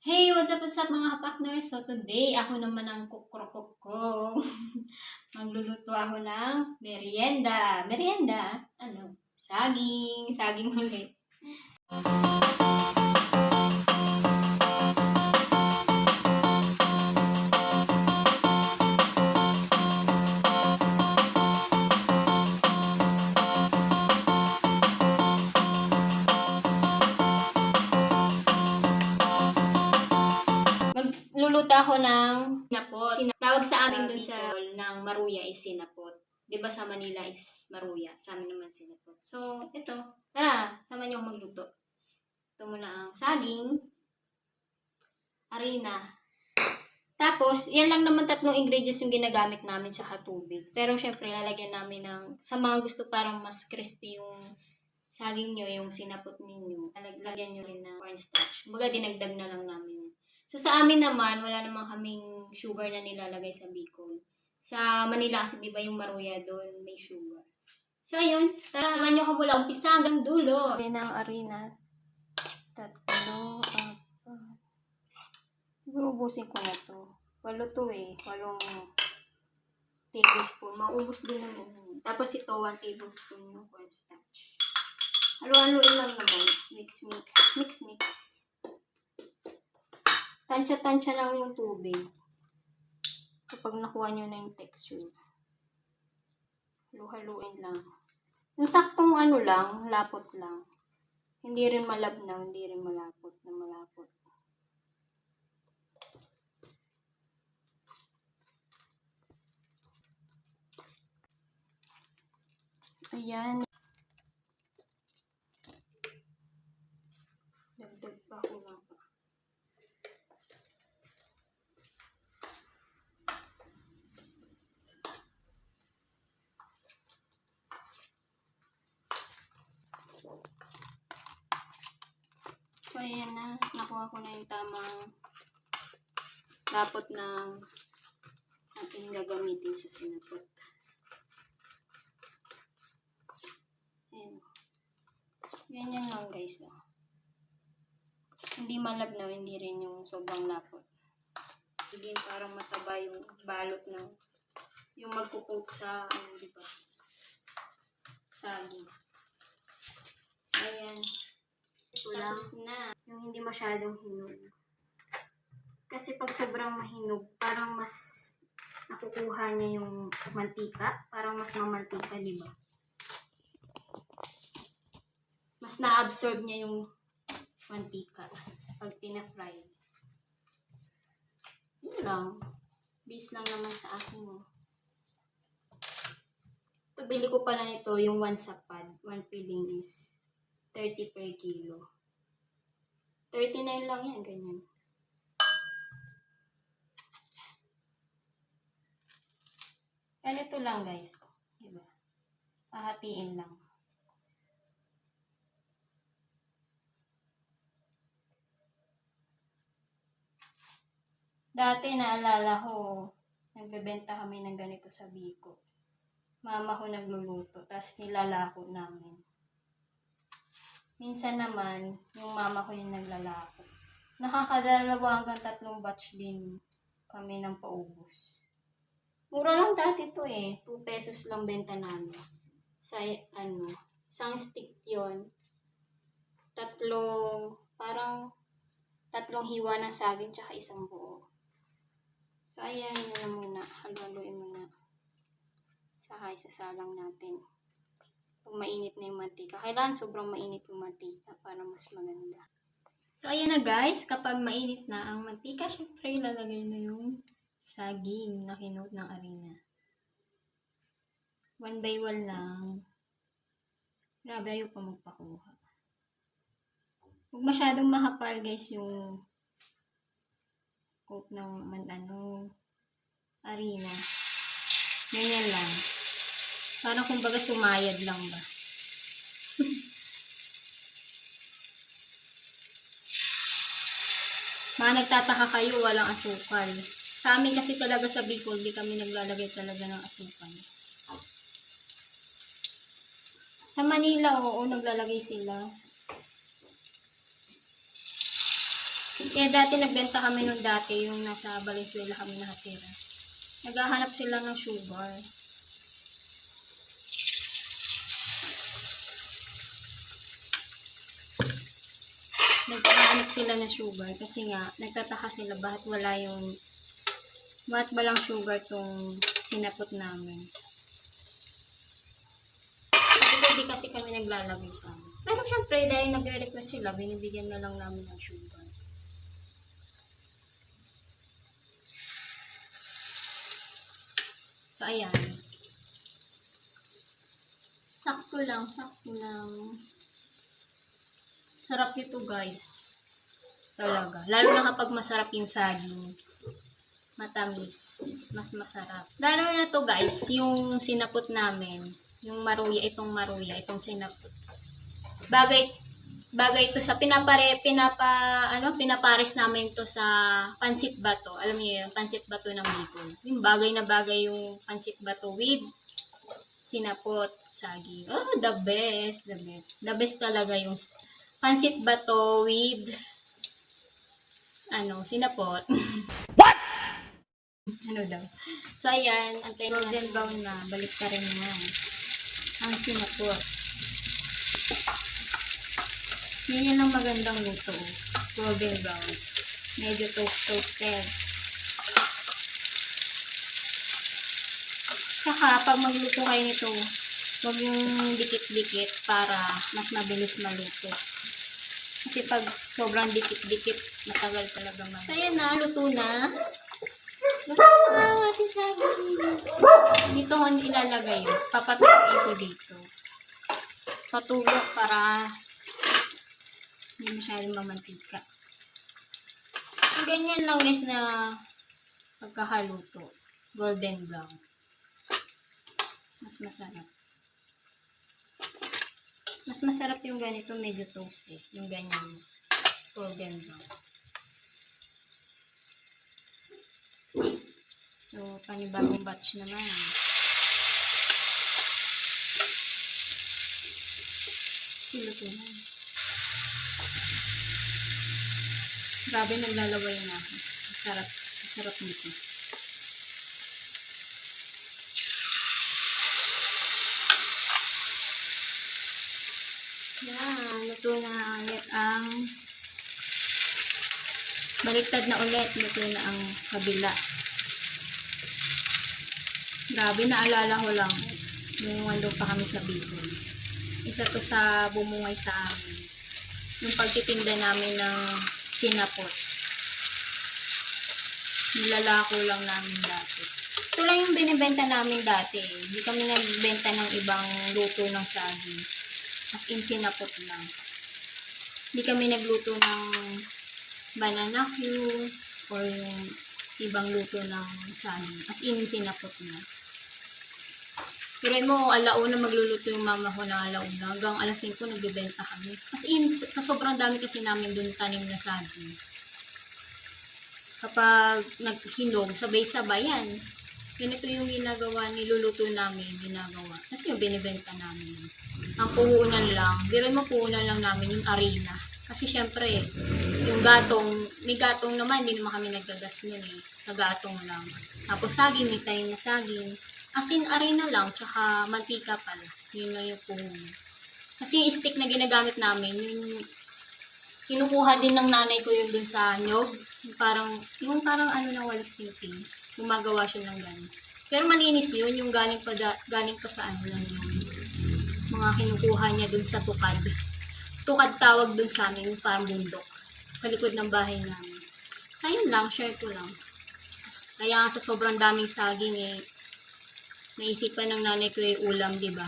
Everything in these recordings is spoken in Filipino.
Hey, what's up mga partners? So today, ako naman ang kukrokok ko. Magluluto ako ng merienda. Merienda? Ano? Saging. Saging ulit. Magluluto ako ng sinapot. Tawag sa amin dun sa ng maruya is sinapot. Di ba sa Manila is maruya? Sa amin naman sinapot. So, ito. Tara, sama niyo akong magluto. Ito muna ang saging, harina. Tapos, yan lang naman tatlong ingredients yung ginagamit namin sa tubig. Pero syempre, lalagyan namin ng, sa mga gusto parang mas crispy yung saging nyo, yung sinapot ninyo. Lagyan nyo rin ng cornstarch. Baga, dinagdag na lang namin. So, sa amin naman, wala naman kaming sugar na nilalagay sa Bicol. Sa Manila kasi, di ba yung maruya doon, may sugar. So, ayun. Tara, naman nyo ko mula umpisa hanggang dulo. Okay na ang harina. Tatlo, ubusin ko na to. 8 to eh. 8 tablespoon. Maubos din naman. Tapos ito, 1 tablespoon yung cornstarch. Halo-haloin lang naman. Mix. Tansya-tansya lang yung tubig. Kapag nakuha nyo na yung texture. Halo-haloin lang. Yung saktong lang, lapot lang. Hindi rin malabnaw, hindi rin malapot na malapot. Ayan. Dagdag pa ako lang. So, ayan na. Nakuha ko na yung tamang lapot ng ating gagamitin sa sinapot. Ayan. Ganyan lang guys. Oh. Hindi malabnaw, hindi rin yung sobrang lapot. Hindi parang mataba yung balot ng yung magkukot sa diba? Saging. So, ayan. Tapos na. Yung hindi masyadong hinog. Kasi pag sobrang mahinog, parang mas nakukuha niya yung mantika. Parang mas mamantika, di ba? Mas na-absorb niya yung mantika pag pina-fry. Yun lang. Base lang naman sa akin. Ito, bili ko pala nito yung 1 sapad. 1 filling is 30 per kilo. 39 lang yan, ganyan. Ganito lang guys. Diba? Pahatiin lang. Dati naalala ko, nagbebenta kami ng ganito sa Bicol. Mama ko nagluluto, tapos nilalako namin. Minsan naman, yung mama ko yung naglalako. Nakakadalawa hanggang 3 batch din kami ng paubos. Mura lang dati to eh. 2 pesos lang benta namin. Sa isang stick yon. Parang 3 hiwa ng saging tsaka 1 buo. So, ayan yun na muna. Halo-haloin muna. Saka isasalang natin. Kung mainit na yung mantika. Kailangan sobrang mainit yung mantika para mas maganda. So, ayan na guys. Kapag mainit na ang mantika, syempre ilalagay na yung saging na kinuot ng harina. 1 by 1 lang. Grabe, ayaw pa magpakuha. Huwag masyadong mahapal guys yung coat ng harina. Ganyan lang. Parang kumbaga sumayad lang ba. Mga nagtataka kayo, walang asukal. Sa amin kasi talaga sa Bicol, di kami naglalagay talaga ng asukal. Sa Manila, oo, naglalagay sila. Kaya dati nagbenta kami nung dati, yung nasa Valenzuela kami nakatira. Naghahanap sila ng sugar. Naghahanap sila ng sugar kasi nga, nagtataka sila bakit walang sugar tong sinapot namin. Hindi kasi kami naglalagay sa amin. Pero syempre, dahil nagre-request sila, binibigyan na lang namin ng sugar. So, ayan. Sakto lang. Sarap nito, guys. Talaga. Lalo na kapag masarap yung saging. Matamis. Mas masarap. Lalo na to, guys, yung sinapot namin. Yung maruya, itong sinapot. Bagay ito sa pinapares namin to sa pansit bato. Alam niyo yun, pansit bato ng Bicol. Yung bagay na bagay yung pansit bato with sinapot, saging. Oh, the best. The best talaga yung pansit bato with sinapot. What? Ano daw? So, ayan, antay na golden brown na. Balik ka rin na. Ang sinapot. Yan ang magandang luto. Golden brown. Medyo toasted. Saka, pag magluto kayo nito, huwag yung dikit-dikit para mas mabilis maluto. Kasi pag sobrang dikit-dikit, matagal talaga maluto. So, ayan na. Luto na. Ito saging. Dito ko ilalagay. Papatuloy ko dito. Patulo para hindi masyadong mamantika. Ganyan lang guys na pagkakaluto. Golden brown. Mas masarap. Mas masarap yung ganito medyo toasted. Yung ganyan. Golden brown. So, panibagong batch naman. Luto na. Grabe, naglalaway na ako. Masarap nito. Yan, luto na ulit ang baliktad na ulit. Luto na ang kabila. Grabe, naalala ko lang. Yung wandong pa kami sa Bicol. Isa to sa bumungay sa amin. Yung pagtitinda namin ng sinapot. Nilalako lang namin dati. Ito lang yung binibenta namin dati. Hindi kami nagbenta ng ibang luto ng saging. As in, sinapot lang. Hindi kami nagluto ng banana cue or yung ibang luto ng saging. As in, sinapot na. Pero mo, alauna magluluto yung mama ko na alauna. Hanggang alas 5 nagbibenta kami. As in, sa sobrang dami kasi namin dun tanim na saging. Kapag naghinog, sabay-sabay yan. Ganito yung niluluto namin, ginagawa. Kasi yung binibenta namin. Ang puhunan lang, biroy mo puhunan lang namin yung arena. Kasi syempre, yung may gatong naman, hindi naman kami naggagas nun eh. Sa gatong lang. Tapos saging, may tayo na saging. Asin arena lang, tsaka mantika pala. Yun lang yung puhunan. Kasi yung stick na ginagamit namin, yung kinukuha din ng nanay ko yun dun sa nyog. Yung parang ano na walis tinting. Gumagawa siya ng gano'n. Pero malinis yun, yung galing pa sa ano lang yung mga kinukuha niya dun sa tukad. Tukad tawag dun sa amin, yung parang bundok. Sa likod ng bahay namin. So, yun lang, share ko lang. Kaya sa sobrang daming saging eh, naisipan ng nanay ko yung ulam, diba?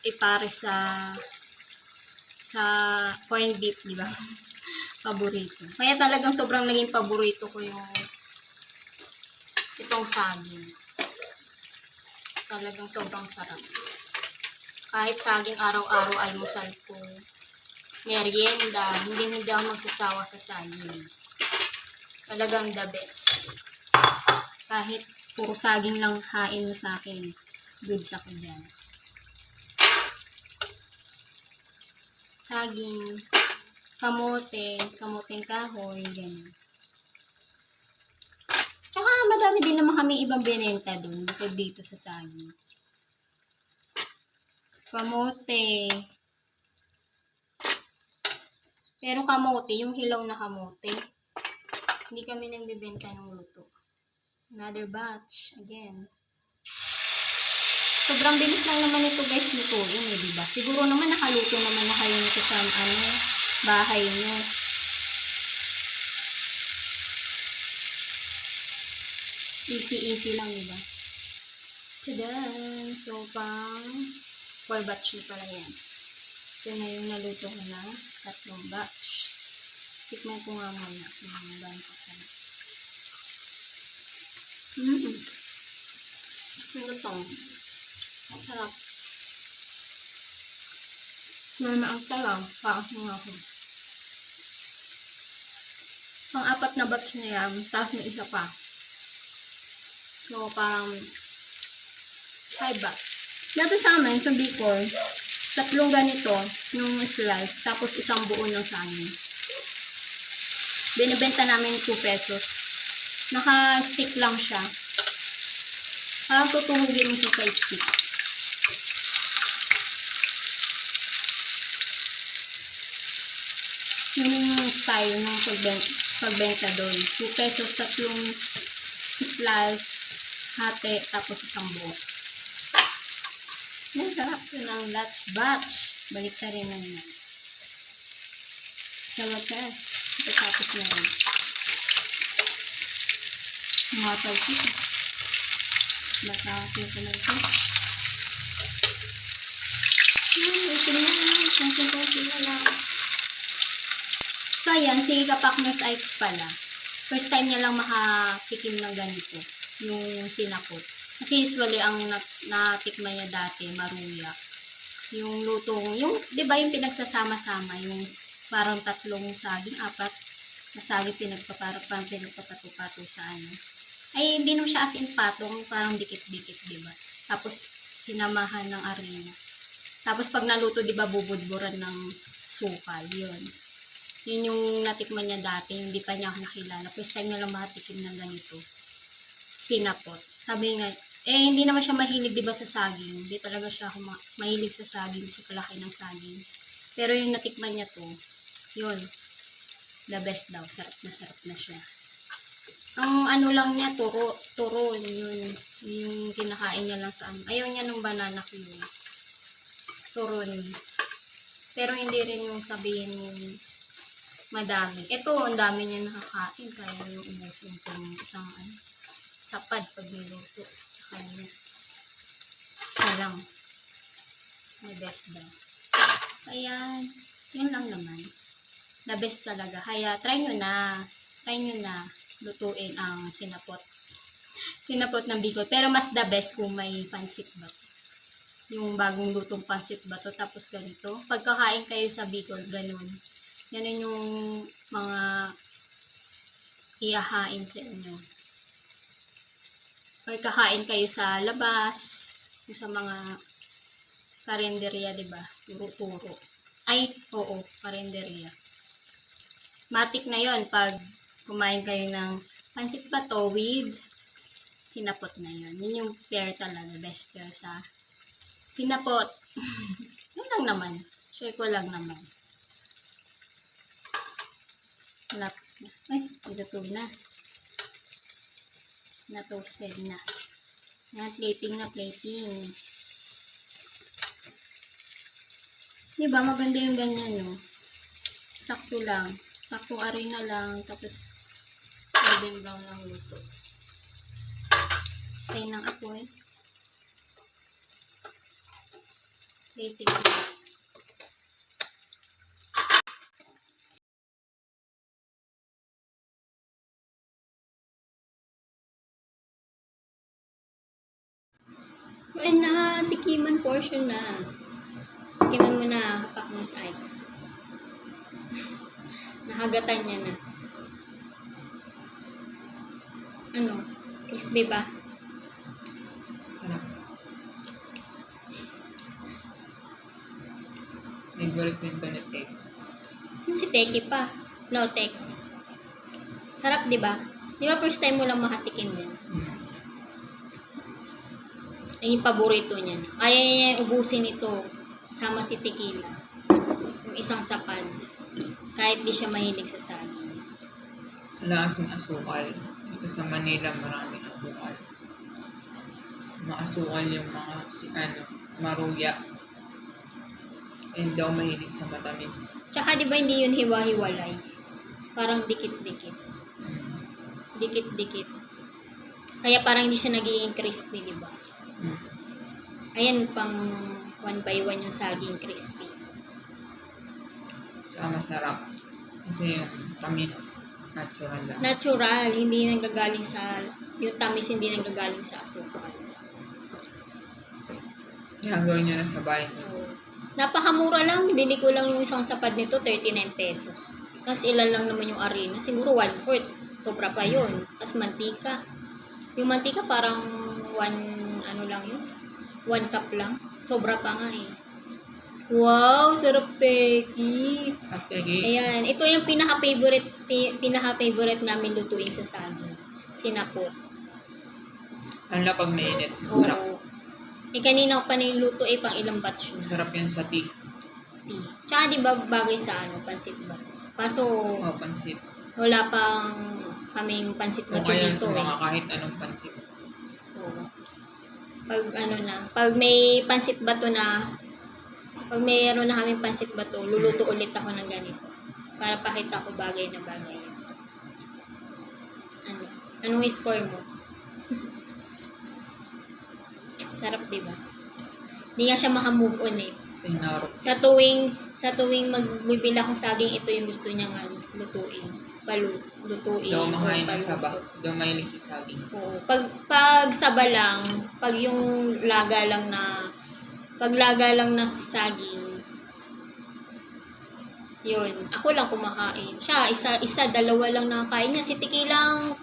Ipares sa corned beef, diba? Paborito. Kaya talagang sobrang naging paborito ko yung itong saging. Talagang sobrang sarap. Kahit saging araw-araw almusal ko, merienda, hindi ako magsasawa sa saging. Talagang the best. Kahit puro saging lang hain mo sa akin, goods ako dyan. Saging, kamoteng kahoy, ganyan. Tsaka madami din naman kami ibang binenta doon, bukod dito sa saging. Kamote. Pero kamote, yung hilaw na kamote. Hindi kami nagbibenta ng luto. Another batch, again. Sobrang bilis lang naman ito guys nito, yun eh, diba? Siguro naman nakaluto naman na kayo nito sa bahay nyo. Easy lang, diba? Tadan! So, pang 4 batch na pala yan. Ito na yung naluto ko na 3 batch. Tikman ko nga muna kung gano'n kasarap. Ano ito? Sarap. Nanaang lang. Paas nga ako. Pang-4 na batch na yan. Tapos may isa pa. So, parang 5 batch. Dito sa amin, sa Bicol, 3 ganito, yung slice, tapos 1 buo ng saging. Binibenta namin 2 pesos. Naka-stick lang siya. Parang tutuhugin mo siya sa stick. Yung style ng pagbenta doon. 2 pesos, 3 slice, hati, tapos 1 buo. Ang sarap yun ang batch. Balik ta rin lang na. Sa wakas, tapos na rin. Mga talsik. Baka ko na ito. Ito na lang. So, ayan, si Kapakners Ikes pala. First time niya lang makatikim ng ganito. Yung sinapot. Kasi usually, ang natikman niya dati, maruya. Yung lutong, di ba yung pinagsasama-sama, yung parang 3 saging, 4 na saging pinagpapato-pato sa ano. Ay, hindi naman siya as in patong, parang dikit-dikit, di ba? Tapos, sinamahan ng arena. Tapos, pag naluto, di ba, bubudburan ng sukal, yun. Yun yung natikman niya dati, hindi pa niya ako nakilala. First time niya lang makatikim ng ganito. Sinapot. Sabi nga, hindi naman siya mahilig, di ba, sa saging. Hindi talaga siya mahilig sa saging, sa kalaki ng saging. Pero yung natikman niya to, yun, the best daw. Sarap na siya. Ang ano lang niya, turo, yun, yung kinakain niya lang sa ano. Ayaw niya nung banana ko yun. Turo niya. Pero hindi rin yung sabihin yung madami. Ito, ang dami niya nakakain. Kaya yung umusin ko yung isang sapad pag niluto. Kanya. Siya lang. The best daw. Kaya, yun lang naman. The best talaga. Kaya, try nyo na. Lutuin ang sinapot. Sinapot ng Bicol. Pero mas the best kung may pansit bato. Yung bagong lutong pansit bato. Tapos ganito. Pagkakain kayo sa Bicol, ganun. Ganun yung mga iyahain sa inyo. Or kakain kayo sa labas, sa mga karinderya, diba? Turo-turo. Ay, oo, karinderya. Matik na yon pag kumain kayo ng pansit bato with sinapot na yon. Yun yung pair talaga, best pair sa sinapot. Yun lang naman. Share ko lang naman. Ay, ito na. Na-toasted na. Plating. Diba, maganda yung ganyan, no? Sakto lang. Saktong arena lang. Tapos, golden brown lang luto. Tayo ng apoy. Plating na. And tikiman portion na. Tikiman mo na, Kapakners Ikes. Nahagatan niya na. Ano? Crispy ba? Sarap. Favorite with benefit. Yung si Teki pa. No text. Sarap, di ba? Di ba first time mo lang makatikim din? Ay, yung paborito niya. Kaya niya ubusin ito. Sama si tequila. Yung isang sapad. Kahit di siya mahilig sa saging. Wala kasing asukal. Dito sa Manila, maraming asukal. Maasukal yung mga, maruya. And daw mahilig sa matamis. Tsaka di ba hindi yun hiwa-hiwalay? Parang dikit-dikit. Dikit-dikit. Kaya parang hindi siya nagiging crispy, di ba? Ayan, pang 1 by 1 yung saging crispy. Saka masarap. Kasi yung tamis, natural lang. Natural, hindi nanggagaling sa, yung tamis hindi nanggagaling sa asukal. Kaya gawin nyo na sa bahay nyo. So, napakamura lang, bili ko lang yung isang sapad nito, 39 pesos. Tapos ilan lang naman yung arena, siguro 1/4. Sobra pa yun. Tapos mantika. Yung mantika parang 1 cup lang. Sobra pa nga eh. Wow, sarap teki. Aptegi, Ayan, ito yung pinaka-favorite namin lutuin sa saging. Sinapot. ano na pag mainit. Masarap. Oo. Kanina ko pa niluto pang ilang batch yun. Masarap yan sa tea. Tea. Tsaka di ba bagay sa pansit ba? Kaso O, pansit. wala pang kaming pansit O na kaya dito sa mga kahit anong pansit. Oo. Pag may pansit bato pag mayroon na kaming pansit bato, luluto ulit ako ng ganito. Para pakita ko bagay na bagay. Anong score mo? Sarap, di ba? Hindi nga siya makamove on eh. Tinarok. Sa tuwing magbibili akong saging, ito yung gusto niya nga lutuin. Lutuin. Daw o makain ng paluto. saba. Daw mahilig si saging. Oo. Pag saba lang, pag yung laga lang na saging, yun. Ako lang kumakain. Siya, isa, dalawa lang nakakain niya. Si Tiki lang,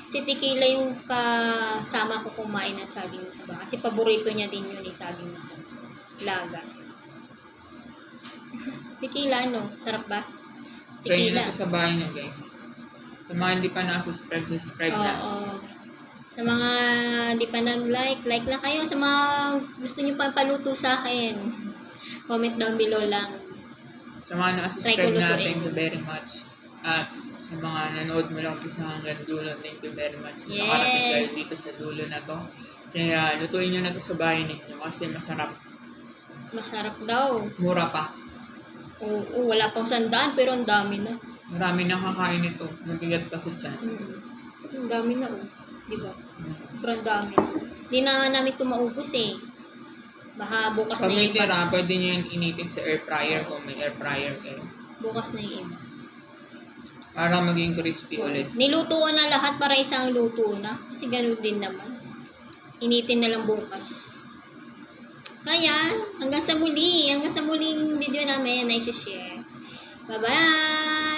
si Tequila yung kasama ko kumain ng saging na saba. Kasi paborito niya din yun saging na saba. Laga. Tequila, sarap ba? Try nyo na Tequila. ito sa bahay nyo, guys. Sa mga hindi pa subscribe na. Oo. Sa mga di pa nag-like na kayo. Sa mga gusto nyo pa paluto sa akin, comment down below lang. Sa mga Try nakasubscribe ko na, lutuin. thank you very much. At sa mga nanood mo lang isa hanggang dulo, thank you very much. Yes. Nakarating kayo dito sa dulo na to. Kaya lutuin nyo na to sa bahay ninyo kasi masarap. Masarap daw. Mura pa. Oo, wala pang 100 pero ang dami na. Marami nang kakain ito. Mabigat pa sa tiyan. Ang dami na Di ba? Sobrang dami na. Hindi na nga namin ito maubos eh. Baka bukas Pag na may yung iba. tira, pwede nyo yan initin sa air fryer kung may air fryer kayo. Bukas na yung iba. Para maging crispy ulit. Niluto ko na lahat para isang luto na. Kasi ganun din naman. Initin na lang bukas. Kaya, hanggang sa muli. Hanggang sa muling video namin na i-share. Bye-bye!